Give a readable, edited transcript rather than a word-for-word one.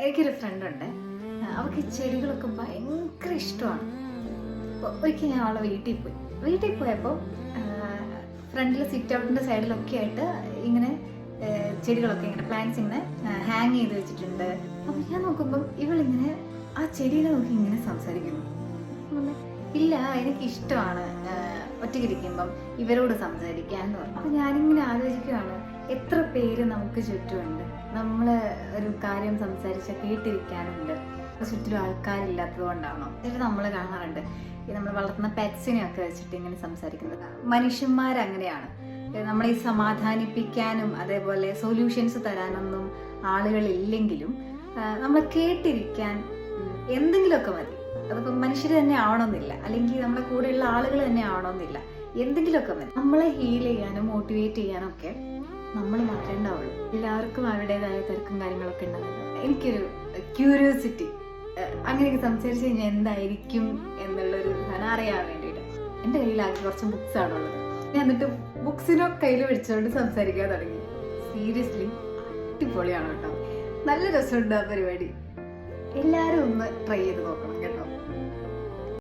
എനിക്കൊരു ഫ്രണ്ടുണ്ട്. അവൾക്ക് ഈ ചെടികളൊക്കെ ഭയങ്കര ഇഷ്ടമാണ്. അപ്പോൾ ഒരിക്കൽ ഞാൻ അവളെ വീട്ടിൽ പോയപ്പോൾ ഫ്രണ്ടിൽ സിറ്റ് ഔട്ടിൻ്റെ സൈഡിലൊക്കെ ആയിട്ട് ഇങ്ങനെ ചെടികളൊക്കെ ഇങ്ങനെ പ്ലാന്റ്സ് ഇങ്ങനെ ഹാങ് ചെയ്ത് വെച്ചിട്ടുണ്ട്. അപ്പം ഞാൻ നോക്കുമ്പം ഇവളിങ്ങനെ ആ ചെടീനെ നോക്കി ഇങ്ങനെ സംസാരിക്കുന്നു. ഇല്ല, എനിക്കിഷ്ടമാണ് ഒറ്റയ്ക്കിരിക്കുമ്പം ഇവരോട് സംസാരിക്കാൻ എന്ന് പറഞ്ഞു. അപ്പം ഞാനിങ്ങനെ ആലോചിക്കുകയാണ്, എത്ര പേര് നമുക്ക് ചുറ്റുമുണ്ട്. നമ്മൾ ഒരു കാര്യം സംസാരിച്ചാൽ കേട്ടിരിക്കാനുണ്ട്. ചുറ്റിലും ആൾക്കാരില്ലാത്തത് കൊണ്ടാണോ? എന്നിട്ട് നമ്മൾ കാണാറുണ്ട് ഈ നമ്മൾ വളർത്തുന്ന പെറ്റ്സിനെയൊക്കെ വെച്ചിട്ട് ഇങ്ങനെ സംസാരിക്കുന്നത്. മനുഷ്യന്മാരങ്ങനെയാണ്. നമ്മളെ ഈ സമാധാനിപ്പിക്കാനും അതേപോലെ സൊല്യൂഷൻസ് തരാനൊന്നും ആളുകളില്ലെങ്കിലും നമ്മൾ കേട്ടിരിക്കാൻ എന്തെങ്കിലുമൊക്കെ മതി. അതിപ്പോൾ മനുഷ്യർ തന്നെ ആവണമെന്നില്ല, അല്ലെങ്കിൽ നമ്മുടെ കൂടെയുള്ള ആളുകൾ തന്നെ ആവണമെന്നില്ല, എന്തെങ്കിലുമൊക്കെ മതി. നമ്മളെ ഹീൽ ചെയ്യാനും മോട്ടിവേറ്റ് ചെയ്യാനും ഒക്കെ നമ്മൾ മാത്രമേ ഉണ്ടാവുള്ളൂ. എല്ലാവർക്കും അവരുടേതായ തിരക്കും കാര്യങ്ങളൊക്കെ ഉണ്ടാവില്ല. എനിക്കൊരു ക്യൂരിയോസിറ്റി, അങ്ങനെയൊക്കെ സംസാരിച്ച് കഴിഞ്ഞാൽ എന്തായിരിക്കും എന്നുള്ളൊരു ധാരണ അറിയാൻ വേണ്ടിയിട്ട്. എൻ്റെ കയ്യിലാക്കി കുറച്ച് ബുക്സാണുള്ളത്. ഞാൻ എന്നിട്ട് ബുക്സിനൊക്കെ കയ്യിൽ പിടിച്ചുകൊണ്ട് സംസാരിക്കാൻ തുടങ്ങി. സീരിയസ്ലി അടിപൊളിയാണ് കേട്ടോ, നല്ല രസമുണ്ട് ആ പരിപാടി. എല്ലാവരും ഒന്ന് ട്രൈ ചെയ്ത് നോക്കണം കേട്ടോ.